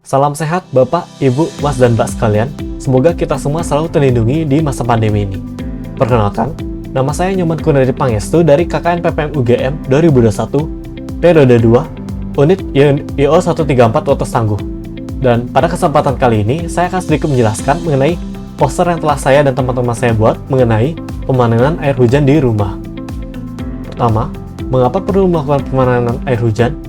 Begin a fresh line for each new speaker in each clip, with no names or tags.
Salam sehat Bapak, Ibu, Mas, dan Mbak sekalian. Semoga kita semua selalu terlindungi di masa pandemi ini. Perkenalkan, nama saya Nyoman Kunadi Pangestu dari KKN PPM UGM 2021, periode 2, unit IO 134 Wates Tangguh. Dan pada kesempatan kali ini, saya akan sedikit menjelaskan mengenai poster yang telah saya dan teman-teman saya buat mengenai pemanenan air hujan di rumah. Pertama, mengapa perlu melakukan pemanenan air hujan?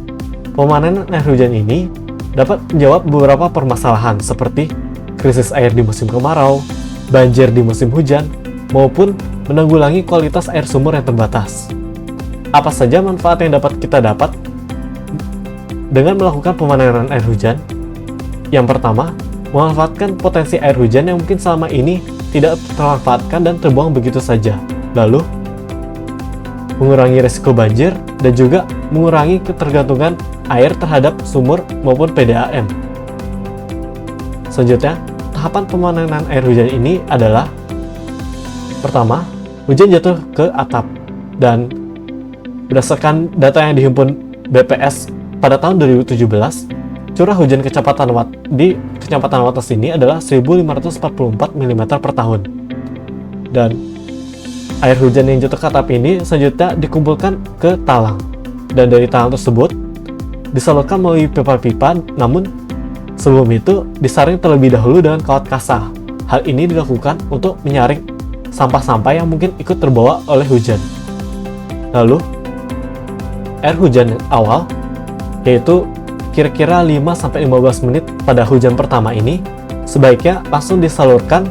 Pemanenan air hujan ini dapat menjawab beberapa permasalahan seperti krisis air di musim kemarau, banjir di musim hujan, maupun menanggulangi kualitas air sumur yang terbatas. Apa saja manfaat yang dapat kita dapat dengan melakukan pemanenan air hujan? Yang pertama, memanfaatkan potensi air hujan yang mungkin selama ini tidak termanfaatkan dan terbuang begitu saja. Lalu, mengurangi risiko banjir dan juga mengurangi ketergantungan air terhadap sumur maupun PDAM. Selanjutnya, tahapan pemanenan air hujan ini adalah: pertama, hujan jatuh ke atap, dan berdasarkan data yang dihimpun BPS pada tahun 2017, curah hujan di Kecamatan Wates ini adalah 1544 mm per tahun. Dan air hujan yang jatuh ke atap ini selanjutnya dikumpulkan ke talang, dan dari talang tersebut disalurkan melalui pipa-pipa, namun sebelum itu disaring terlebih dahulu dengan kawat kasa. Hal ini dilakukan untuk menyaring sampah-sampah yang mungkin ikut terbawa oleh hujan. Lalu, air hujan awal, yaitu kira-kira 5-15 menit pada hujan pertama ini, sebaiknya langsung disalurkan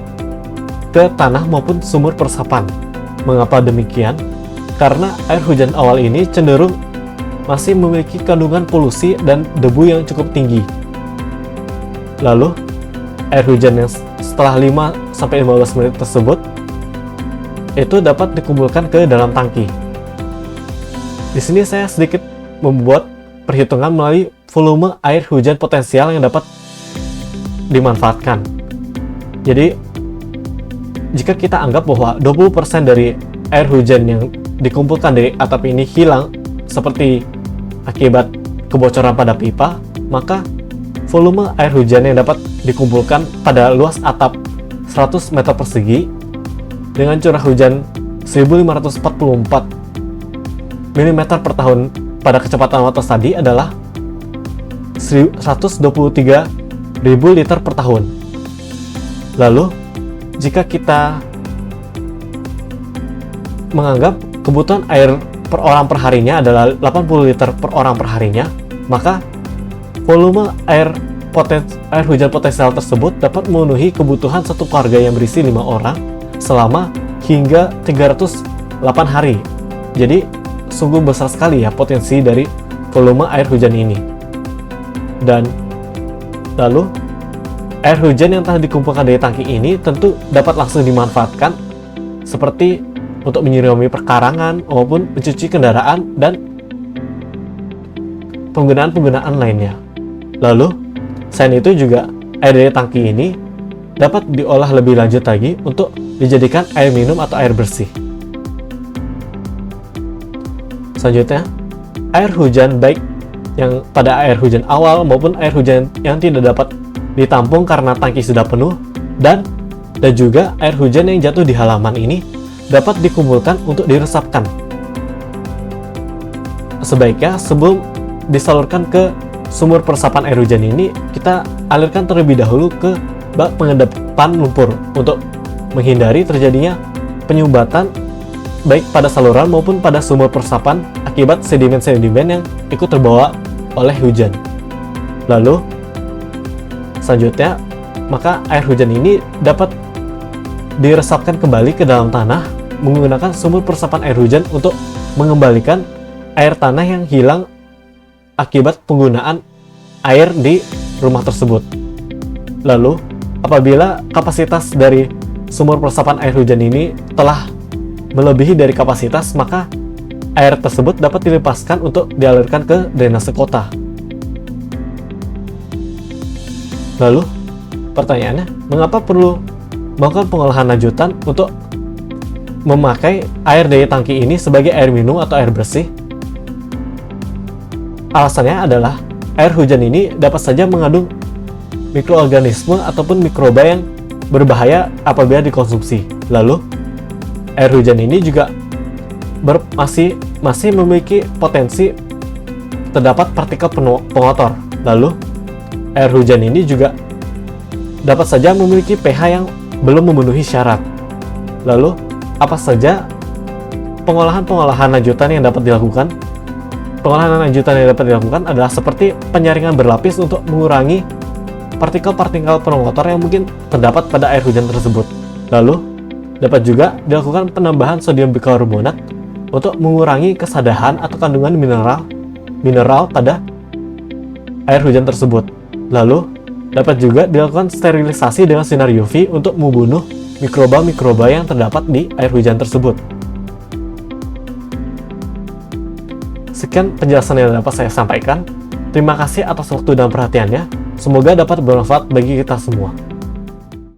ke tanah maupun sumur peresapan. Mengapa demikian? Karena air hujan awal ini cenderung masih memiliki kandungan polusi dan debu yang cukup tinggi. Lalu, air hujan yang setelah 5-15 menit tersebut itu dapat dikumpulkan ke dalam tangki. Di sini saya sedikit membuat perhitungan melalui volume air hujan potensial yang dapat dimanfaatkan. Jadi, jika kita anggap bahwa 20% dari air hujan yang dikumpulkan dari atap ini hilang seperti akibat kebocoran pada pipa, maka volume air hujan yang dapat dikumpulkan pada luas atap 100 meter persegi dengan curah hujan 1544 mm per tahun pada Kecamatan Wates tadi adalah 123.000 liter per tahun. Lalu, jika kita menganggap kebutuhan air per orang per harinya adalah 80 liter per orang per harinya, maka volume air hujan potensial tersebut dapat memenuhi kebutuhan satu keluarga yang berisi 5 orang selama hingga 308 hari. Jadi, sungguh besar sekali ya potensi dari volume air hujan ini. Dan lalu, air hujan yang telah dikumpulkan dari tangki ini tentu dapat langsung dimanfaatkan seperti untuk menyirami perkarangan maupun mencuci kendaraan dan penggunaan-penggunaan lainnya. Lalu, selain itu juga air dari tangki ini dapat diolah lebih lanjut lagi untuk dijadikan air minum atau air bersih. Selanjutnya, air hujan baik yang pada air hujan awal maupun air hujan yang tidak dapat ditampung karena tangki sudah penuh, dan juga air hujan yang jatuh di halaman ini dapat dikumpulkan untuk diresapkan. Sebaiknya sebelum disalurkan ke sumur peresapan air hujan ini, kita alirkan terlebih dahulu ke bak pengendapan lumpur untuk menghindari terjadinya penyumbatan baik pada saluran maupun pada sumur peresapan akibat sedimen-sedimen yang ikut terbawa oleh hujan. Lalu, selanjutnya, maka air hujan ini dapat diresapkan kembali ke dalam tanah menggunakan sumur peresapan air hujan untuk mengembalikan air tanah yang hilang akibat penggunaan air di rumah tersebut. Lalu, apabila kapasitas dari sumur peresapan air hujan ini telah melebihi dari kapasitas, maka air tersebut dapat dilepaskan untuk dialirkan ke drainase kota. Lalu, pertanyaannya, mengapa perlu melakukan pengolahan lanjutan untuk memakai air dari tangki ini sebagai air minum atau air bersih? Alasannya adalah air hujan ini dapat saja mengandung mikroorganisme ataupun mikroba yang berbahaya apabila dikonsumsi. Lalu, air hujan ini juga masih memiliki potensi terdapat partikel pengotor. Lalu, air hujan ini juga dapat saja memiliki pH yang belum memenuhi syarat. Lalu, apa saja pengolahan lanjutan yang dapat dilakukan? Pengolahan lanjutan yang dapat dilakukan adalah seperti penyaringan berlapis untuk mengurangi partikel-partikel pengotor yang mungkin terdapat pada air hujan tersebut. Lalu, dapat juga dilakukan penambahan sodium bikarbonat untuk mengurangi kesadahan atau kandungan mineral pada air hujan tersebut. Lalu, dapat juga dilakukan sterilisasi dengan sinar UV untuk membunuh mikroba-mikroba yang terdapat di air hujan tersebut. Sekian penjelasan yang dapat saya sampaikan. Terima kasih atas waktu dan perhatiannya. Semoga dapat bermanfaat bagi kita semua.